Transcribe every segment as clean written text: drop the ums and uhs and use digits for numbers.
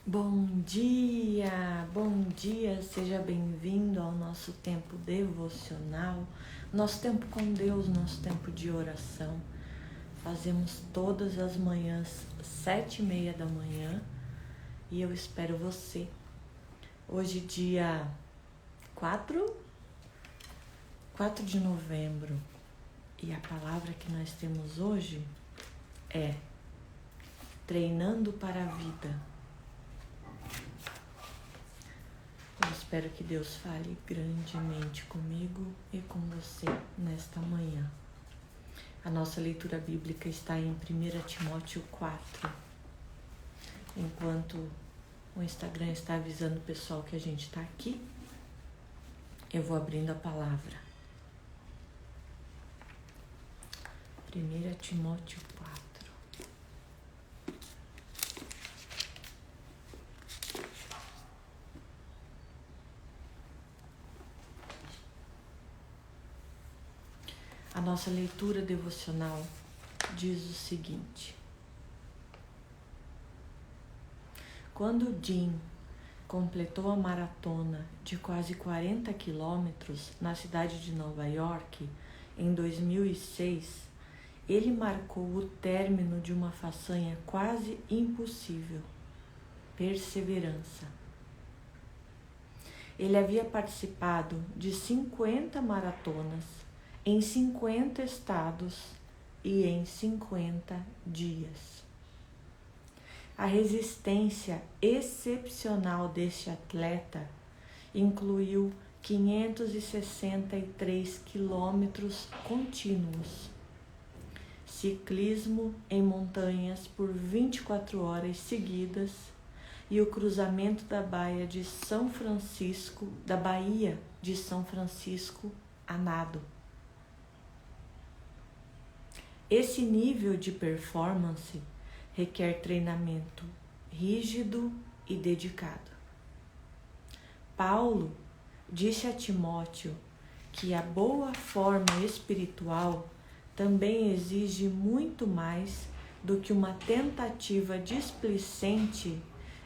Bom dia, seja bem-vindo ao nosso tempo devocional, nosso tempo com Deus, nosso tempo de oração. Fazemos todas as manhãs, 7h30 da manhã, e eu espero você. Hoje, dia 4 de novembro, e a palavra que nós temos hoje é treinando para a vida. Eu espero que Deus fale grandemente comigo e com você nesta manhã. A nossa leitura bíblica está em 1 Timóteo 4. Enquanto o Instagram está avisando o pessoal que a gente está aqui, eu vou abrindo a palavra. 1 Timóteo 4. A nossa leitura devocional diz o seguinte: quando Jim completou a maratona de quase 40 quilômetros na cidade de Nova York em 2006, ele marcou o término de uma façanha quase impossível: perseverança. Ele havia participado de 50 maratonas em 50 estados e em 50 dias. A resistência excepcional deste atleta incluiu 563 quilômetros contínuos, ciclismo em montanhas por 24 horas seguidas e o cruzamento da Baía de São Francisco a nado. Esse nível de performance requer treinamento rígido e dedicado. Paulo disse a Timóteo que a boa forma espiritual também exige muito mais do que uma tentativa displicente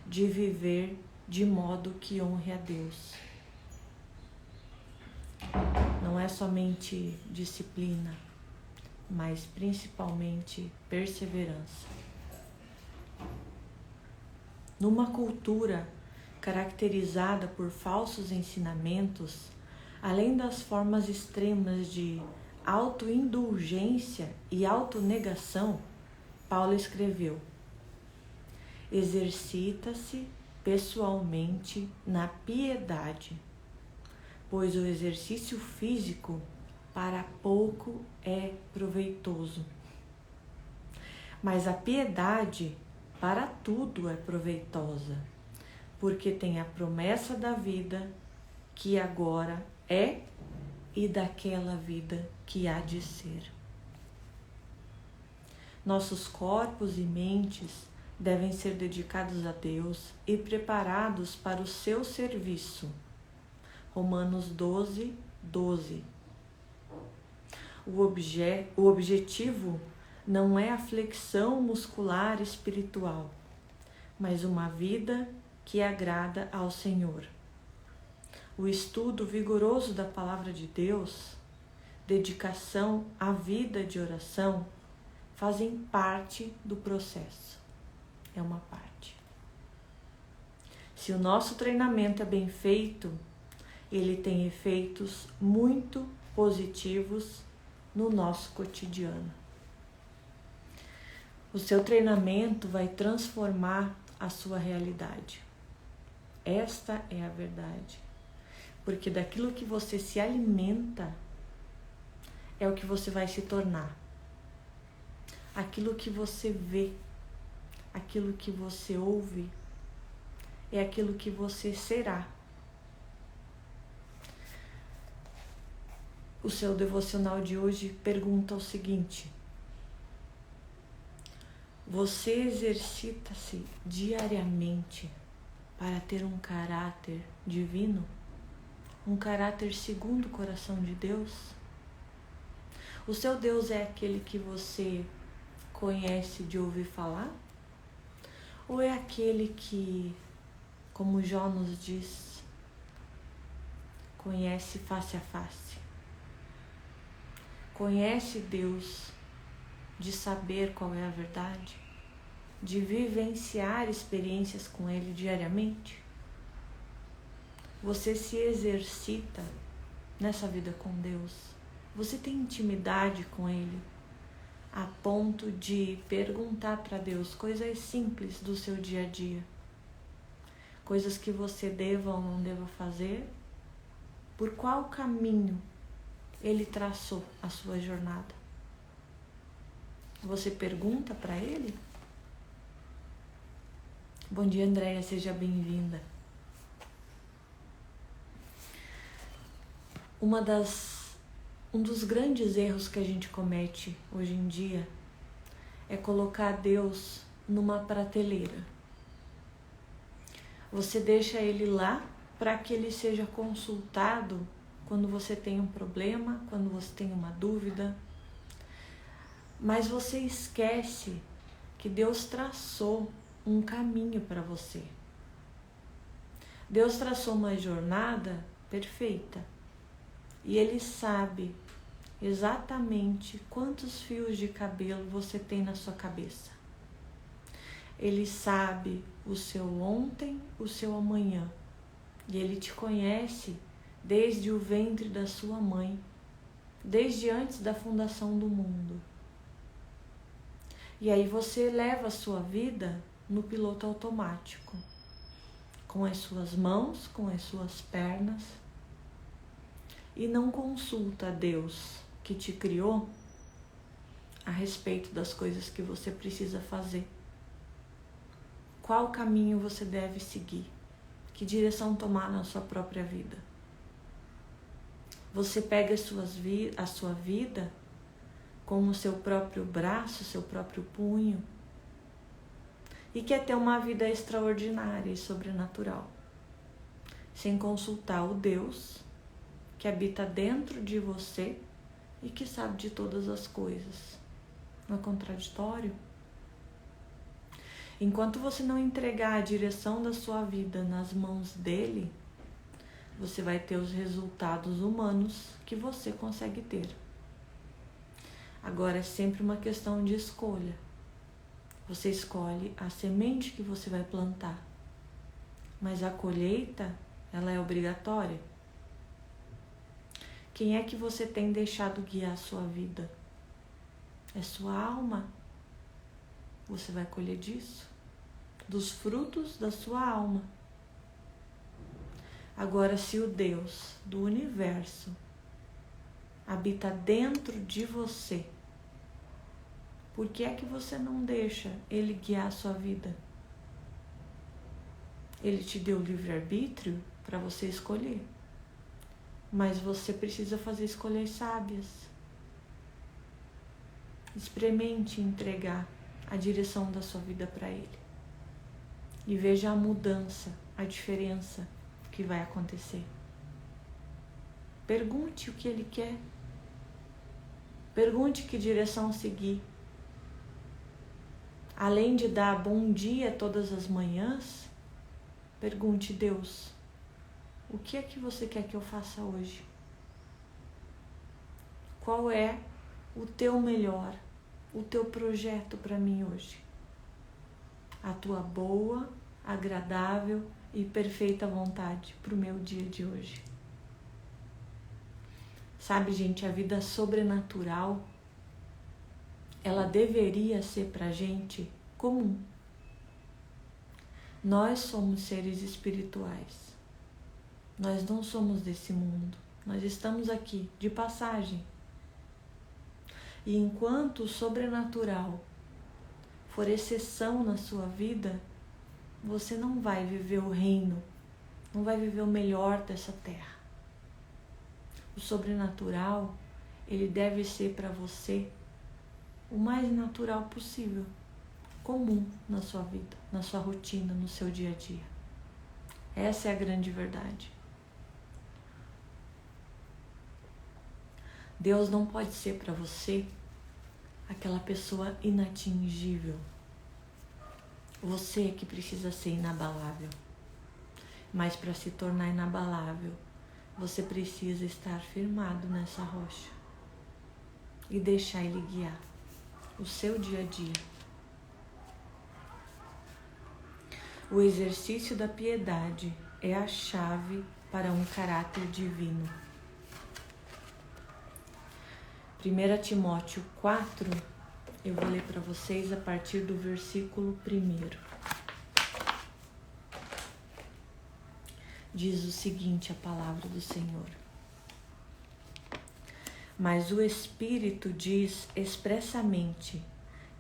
de viver de modo que honre a Deus. Não é somente disciplina, mas principalmente perseverança. Numa cultura caracterizada por falsos ensinamentos, além das formas extremas de autoindulgência e autonegação, Paulo escreveu: exercita-se pessoalmente na piedade, pois o exercício físico para pouco é proveitoso, mas a piedade para tudo é proveitosa, porque tem a promessa da vida que agora é e daquela vida que há de ser. Nossos corpos e mentes devem ser dedicados a Deus e preparados para o seu serviço. Romanos 12:12. O objetivo não é a flexão muscular espiritual, mas uma vida que agrada ao Senhor. O estudo vigoroso da Palavra de Deus, dedicação à vida de oração, fazem parte do processo. É uma parte. Se o nosso treinamento é bem feito, ele tem efeitos muito positivos no nosso cotidiano. O seu treinamento vai transformar a sua realidade. Esta é a verdade. Porque daquilo que você se alimenta é o que você vai se tornar. Aquilo que você vê, aquilo que você ouve, é aquilo que você será. O seu devocional de hoje pergunta o seguinte: você exercita-se diariamente para ter um caráter divino? Um caráter segundo o coração de Deus? O seu Deus é aquele que você conhece de ouvir falar? Ou é aquele que como Jó nos diz, conhece face a face. Conhece Deus de saber qual é a verdade, de vivenciar experiências com Ele diariamente. Você se exercita nessa vida com Deus. Você tem intimidade com Ele a ponto de perguntar para Deus coisas simples do seu dia a dia, coisas que você deva ou não deva fazer, por qual caminho Ele traçou a sua jornada. Você pergunta para Ele? Bom dia, Andréia, seja bem-vinda. Um dos grandes erros que a gente comete hoje em dia é colocar Deus numa prateleira. Você deixa Ele lá para que Ele seja consultado quando você tem um problema, quando você tem uma dúvida. Mas você esquece que Deus traçou um caminho para você. Deus traçou uma jornada perfeita. E Ele sabe exatamente quantos fios de cabelo você tem na sua cabeça. Ele sabe o seu ontem, o seu amanhã. E Ele te conhece desde o ventre da sua mãe, desde antes da fundação do mundo. E aí você leva a sua vida no piloto automático, com as suas mãos, com as suas pernas, e não consulta a Deus que te criou a respeito das coisas que você precisa fazer. Qual caminho você deve seguir? Que direção tomar na sua própria vida? Você pega a sua vida como o seu próprio braço, seu próprio punho, e quer ter uma vida extraordinária e sobrenatural, sem consultar o Deus que habita dentro de você e que sabe de todas as coisas. Não é contraditório? Enquanto você não entregar a direção da sua vida nas mãos dele, você vai ter os resultados humanos que você consegue ter. Agora é sempre uma questão de escolha. Você escolhe a semente que você vai plantar, mas a colheita, ela é obrigatória. Quem é que você tem deixado guiar a sua vida? É sua alma. Você vai colher disso, dos frutos da sua alma. Agora, se o Deus do universo habita dentro de você, por que é que você não deixa Ele guiar a sua vida? Ele te deu livre-arbítrio para você escolher. Mas você precisa fazer escolhas sábias. Experimente entregar a direção da sua vida para Ele. E veja a mudança, a diferença que vai acontecer. Pergunte o que Ele quer. Pergunte que direção seguir. Além de dar bom dia todas as manhãs, pergunte: Deus, o que é que você quer que eu faça hoje? Qual é o teu melhor, o teu projeto para mim hoje? A tua boa, agradável e perfeita vontade para o meu dia de hoje. Sabe, gente, a vida sobrenatural, ela deveria ser pra gente comum. Nós somos seres espirituais. Nós não somos desse mundo. Nós estamos aqui de passagem. E enquanto o sobrenatural for exceção na sua vida, você não vai viver o reino, não vai viver o melhor dessa terra. O sobrenatural, ele deve ser para você o mais natural possível, comum na sua vida, na sua rotina, no seu dia a dia. Essa é a grande verdade. Deus não pode ser para você aquela pessoa inatingível. Você é que precisa ser inabalável. Mas para se tornar inabalável, você precisa estar firmado nessa rocha e deixar Ele guiar o seu dia a dia. O exercício da piedade é a chave para um caráter divino. 1 Timóteo 4, eu vou ler para vocês a partir do versículo 1. Diz o seguinte a palavra do Senhor: Mas o Espírito diz expressamente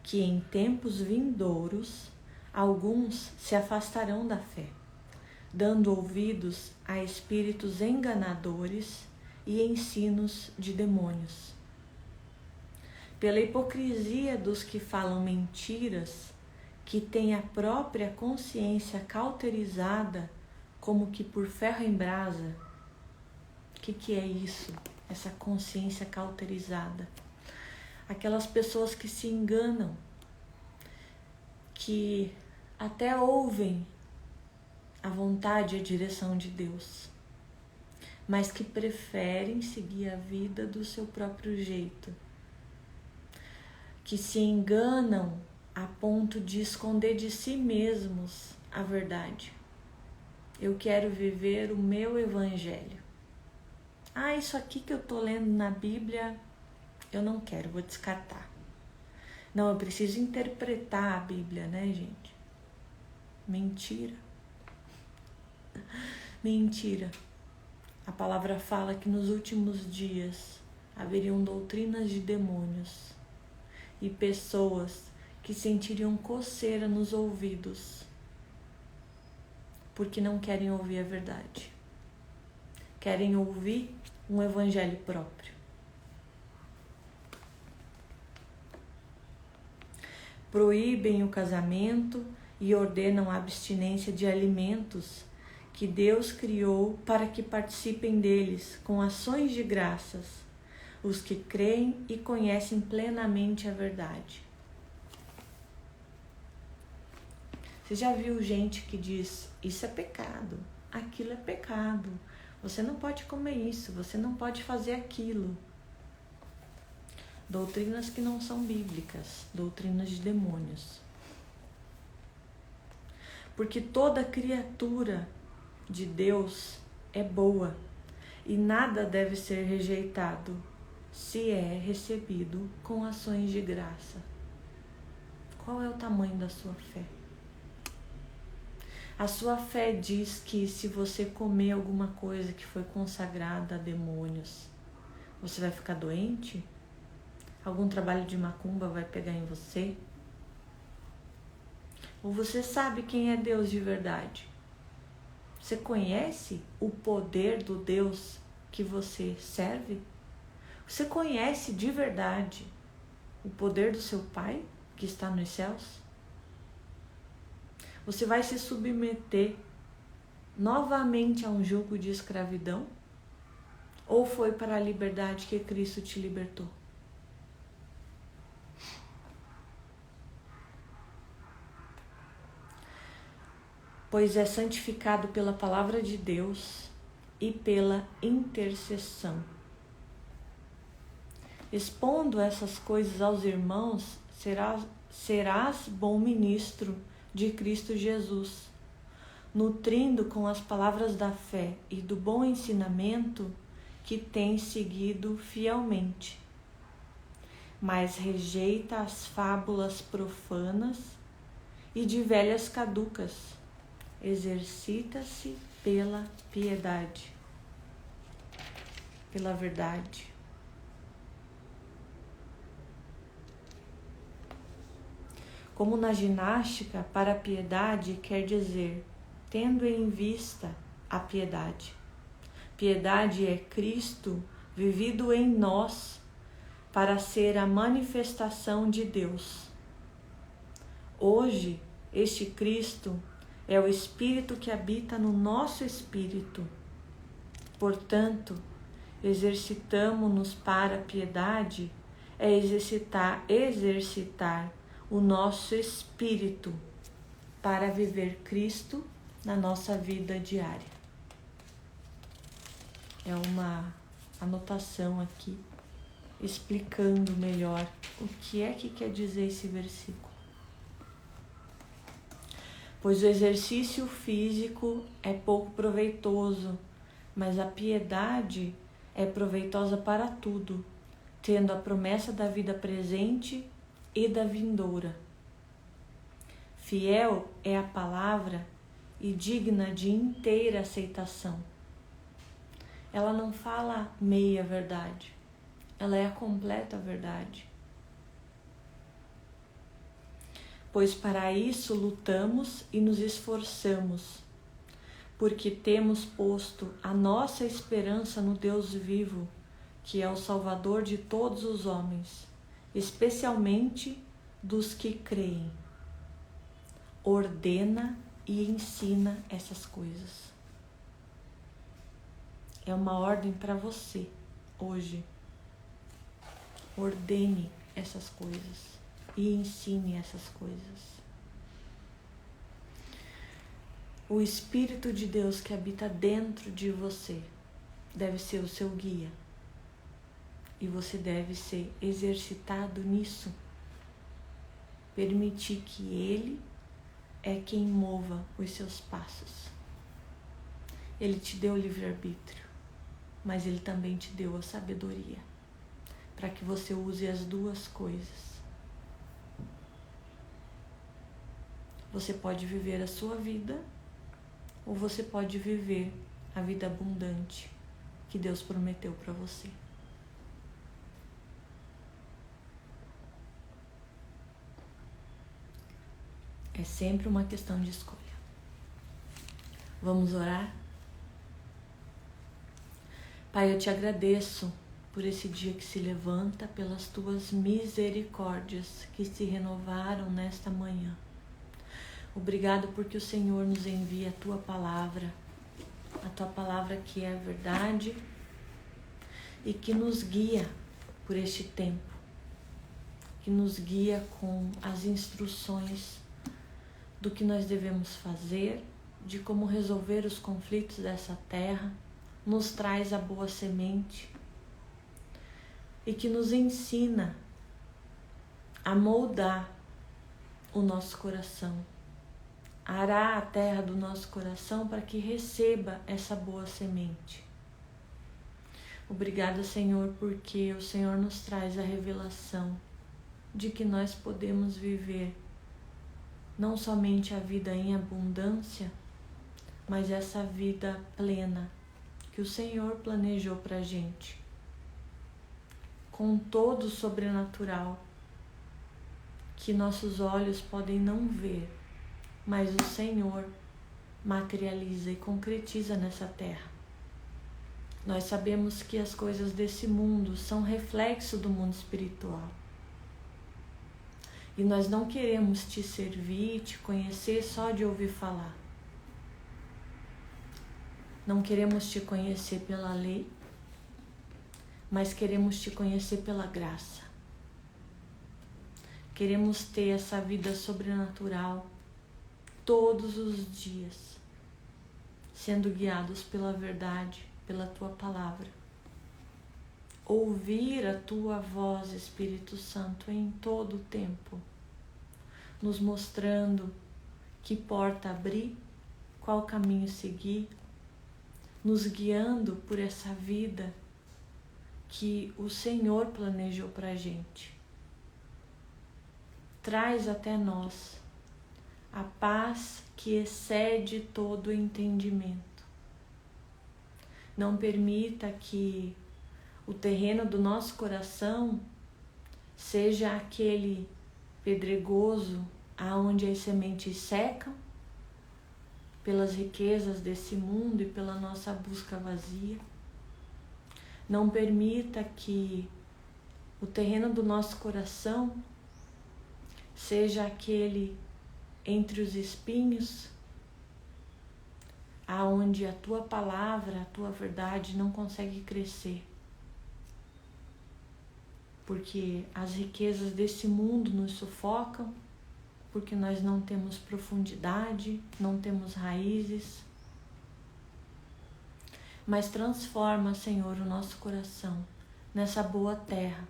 que em tempos vindouros alguns se afastarão da fé, dando ouvidos a espíritos enganadores e ensinos de demônios. Pela hipocrisia dos que falam mentiras, que têm a própria consciência cauterizada, como que por ferro em brasa. O que é isso? Essa consciência cauterizada? Aquelas pessoas que se enganam, que até ouvem a vontade e a direção de Deus, mas que preferem seguir a vida do seu próprio jeito, que se enganam a ponto de esconder de si mesmos a verdade. Eu quero viver o meu evangelho. Isso aqui que eu tô lendo na Bíblia, eu não quero, vou descartar. Não, eu preciso interpretar a Bíblia, né, gente? Mentira. Mentira. A palavra fala que nos últimos dias haveriam doutrinas de demônios e pessoas que sentiriam coceira nos ouvidos porque não querem ouvir a verdade. Querem ouvir um evangelho próprio. Proíbem o casamento e ordenam a abstinência de alimentos que Deus criou para que participem deles com ações de graças, os que creem e conhecem plenamente a verdade. Você já viu gente que diz, isso é pecado, aquilo é pecado, você não pode comer isso, você não pode fazer aquilo. Doutrinas que não são bíblicas, doutrinas de demônios. Porque toda criatura de Deus é boa e nada deve ser rejeitado se é recebido com ações de graça. Qual é o tamanho da sua fé? A sua fé diz que se você comer alguma coisa que foi consagrada a demônios, você vai ficar doente? Algum trabalho de macumba vai pegar em você? Ou você sabe quem é Deus de verdade? Você conhece o poder do Deus que você serve? Você conhece de verdade o poder do seu Pai que está nos céus? Você vai se submeter novamente a um jugo de escravidão? Ou foi para a liberdade que Cristo te libertou? Pois é santificado pela palavra de Deus e pela intercessão. Expondo essas coisas aos irmãos, serás bom ministro de Cristo Jesus, nutrindo com as palavras da fé e do bom ensinamento que tens seguido fielmente. Mas rejeita as fábulas profanas e de velhas caducas. Exercita-se pela piedade, pela verdade. Como na ginástica, para a piedade quer dizer, tendo em vista a piedade. Piedade é Cristo vivido em nós para ser a manifestação de Deus. Hoje, este Cristo é o Espírito que habita no nosso espírito. Portanto, exercitamo-nos para a piedade, é exercitar o nosso espírito para viver Cristo na nossa vida diária. É uma anotação aqui explicando melhor o que é que quer dizer esse versículo. Pois o exercício físico é pouco proveitoso, mas a piedade é proveitosa para tudo, tendo a promessa da vida presente e da vindoura. Fiel é a palavra e digna de inteira aceitação. Ela não fala meia verdade, ela é a completa verdade. Pois para isso lutamos e nos esforçamos, porque temos posto a nossa esperança no Deus vivo, que é o Salvador de todos os homens, especialmente dos que creem. Ordena e ensina essas coisas. É uma ordem para você hoje. Ordene essas coisas e ensine essas coisas. O Espírito de Deus que habita dentro de você deve ser o seu guia. E você deve ser exercitado nisso. Permitir que Ele é quem mova os seus passos. Ele te deu o livre-arbítrio, mas Ele também te deu a sabedoria, para que você use as duas coisas. Você pode viver a sua vida, ou você pode viver a vida abundante que Deus prometeu para você. É sempre uma questão de escolha. Vamos orar? Pai, eu te agradeço por esse dia que se levanta, pelas tuas misericórdias que se renovaram nesta manhã. Obrigado porque o Senhor nos envia a tua palavra que é a verdade e que nos guia por este tempo, que nos guia com as instruções do que nós devemos fazer, de como resolver os conflitos dessa terra, nos traz a boa semente e que nos ensina a moldar o nosso coração, a arar a terra do nosso coração para que receba essa boa semente. Obrigada, Senhor, porque o Senhor nos traz a revelação de que nós podemos viver não somente a vida em abundância, mas essa vida plena que o Senhor planejou para a gente, com todo o sobrenatural que nossos olhos podem não ver, mas o Senhor materializa e concretiza nessa terra. Nós sabemos que as coisas desse mundo são reflexo do mundo espiritual. E nós não queremos te servir, te conhecer só de ouvir falar. Não queremos te conhecer pela lei, mas queremos te conhecer pela graça. Queremos ter essa vida sobrenatural todos os dias, sendo guiados pela verdade, pela tua palavra. Ouvir a tua voz, Espírito Santo, em todo o tempo, nos mostrando que porta abrir, qual caminho seguir, nos guiando por essa vida que o Senhor planejou para a gente. Traz até nós a paz que excede todo o entendimento. Não permita que o terreno do nosso coração seja aquele pedregoso aonde as sementes secam pelas riquezas desse mundo e pela nossa busca vazia. Não permita que o terreno do nosso coração seja aquele entre os espinhos, aonde a tua palavra, a tua verdade não consegue crescer. Porque as riquezas desse mundo nos sufocam, porque nós não temos profundidade, não temos raízes. Mas transforma, Senhor, o nosso coração nessa boa terra,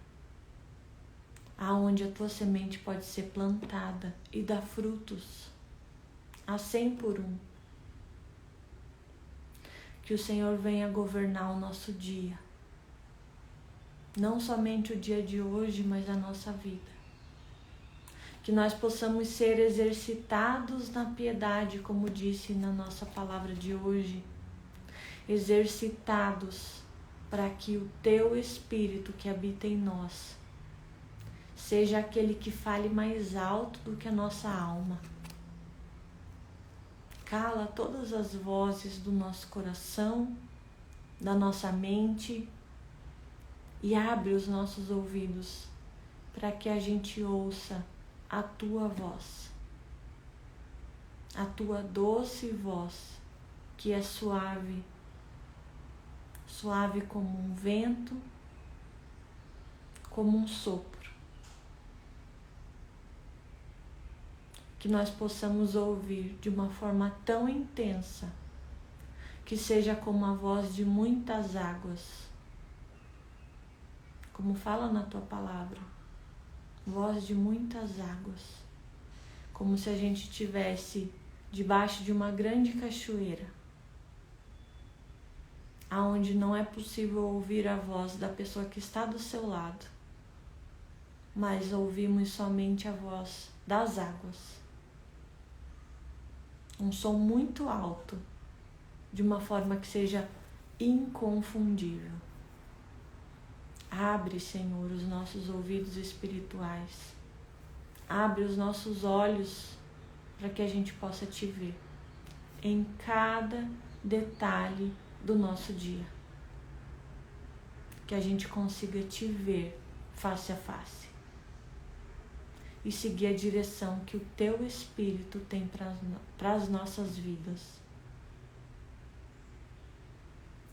aonde a tua semente pode ser plantada e dar frutos a 100 por 1. Que o Senhor venha governar o nosso dia, não somente o dia de hoje, mas a nossa vida. Que nós possamos ser exercitados na piedade, como disse na nossa palavra de hoje, exercitados para que o teu Espírito que habita em nós seja aquele que fale mais alto do que a nossa alma. Cala todas as vozes do nosso coração, da nossa mente, e abre os nossos ouvidos para que a gente ouça a tua voz, a tua doce voz, que é suave, suave como um vento, como um sopro. Que nós possamos ouvir de uma forma tão intensa, que seja como a voz de muitas águas, como fala na tua palavra, voz de muitas águas, como se a gente estivesse debaixo de uma grande cachoeira, aonde não é possível ouvir a voz da pessoa que está do seu lado, mas ouvimos somente a voz das águas. Um som muito alto, de uma forma que seja inconfundível. Abre, Senhor, os nossos ouvidos espirituais. Abre os nossos olhos para que a gente possa te ver em cada detalhe do nosso dia. Que a gente consiga te ver face a face e seguir a direção que o teu Espírito tem para as nossas vidas.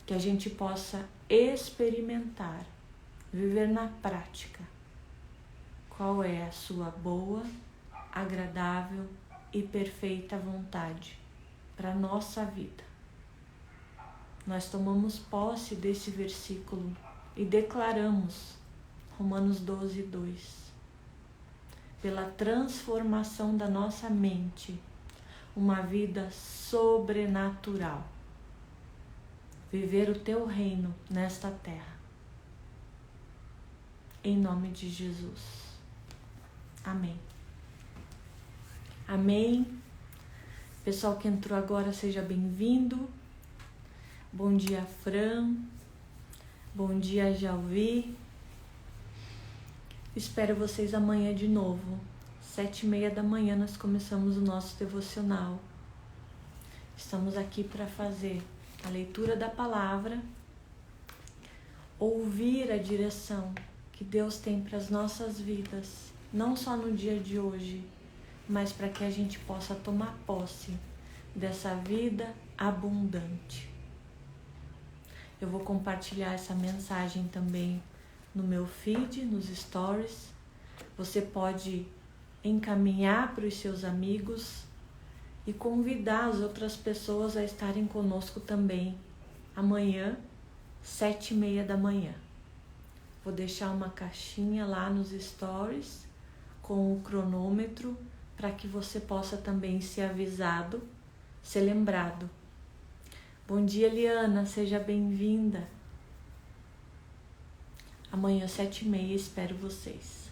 Que a gente possa experimentar, viver na prática, qual é a sua boa, agradável e perfeita vontade para a nossa vida. Nós tomamos posse desse versículo e declaramos, Romanos 12, 2, pela transformação da nossa mente, uma vida sobrenatural. Viver o teu reino nesta terra. Em nome de Jesus. Amém. Amém. Pessoal que entrou agora, seja bem-vindo. Bom dia, Fran. Bom dia, Jalvi. Espero vocês amanhã de novo. 7h30 da manhã nós começamos o nosso devocional. Estamos aqui para fazer a leitura da palavra, ouvir a direção que Deus tem para as nossas vidas, não só no dia de hoje, mas para que a gente possa tomar posse dessa vida abundante. Eu vou compartilhar essa mensagem também no meu feed, nos stories. Você pode encaminhar para os seus amigos e convidar as outras pessoas a estarem conosco também amanhã, 7h30 da manhã. Vou deixar uma caixinha lá nos stories com o cronômetro para que você possa também ser avisado, ser lembrado. Bom dia, Eliana, seja bem-vinda. Amanhã, 7h30, espero vocês.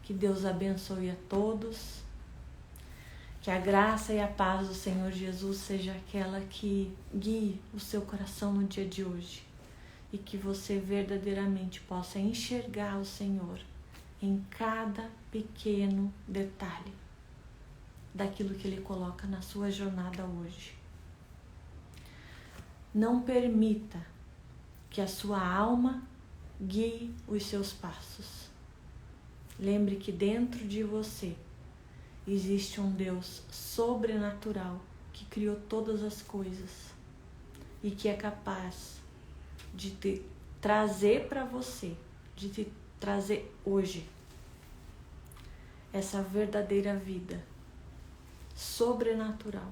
Que Deus abençoe a todos. Que a graça e a paz do Senhor Jesus seja aquela que guie o seu coração no dia de hoje. E que você verdadeiramente possa enxergar o Senhor em cada pequeno detalhe daquilo que Ele coloca na sua jornada hoje. Não permita que a sua alma guie os seus passos. Lembre que dentro de você existe um Deus sobrenatural que criou todas as coisas e que é capaz de te trazer para você, de te trazer hoje essa verdadeira vida sobrenatural,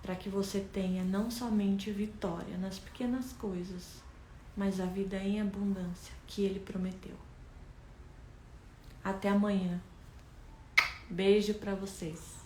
para que você tenha não somente vitória nas pequenas coisas, mas a vida em abundância que Ele prometeu. Até amanhã. Beijo para vocês.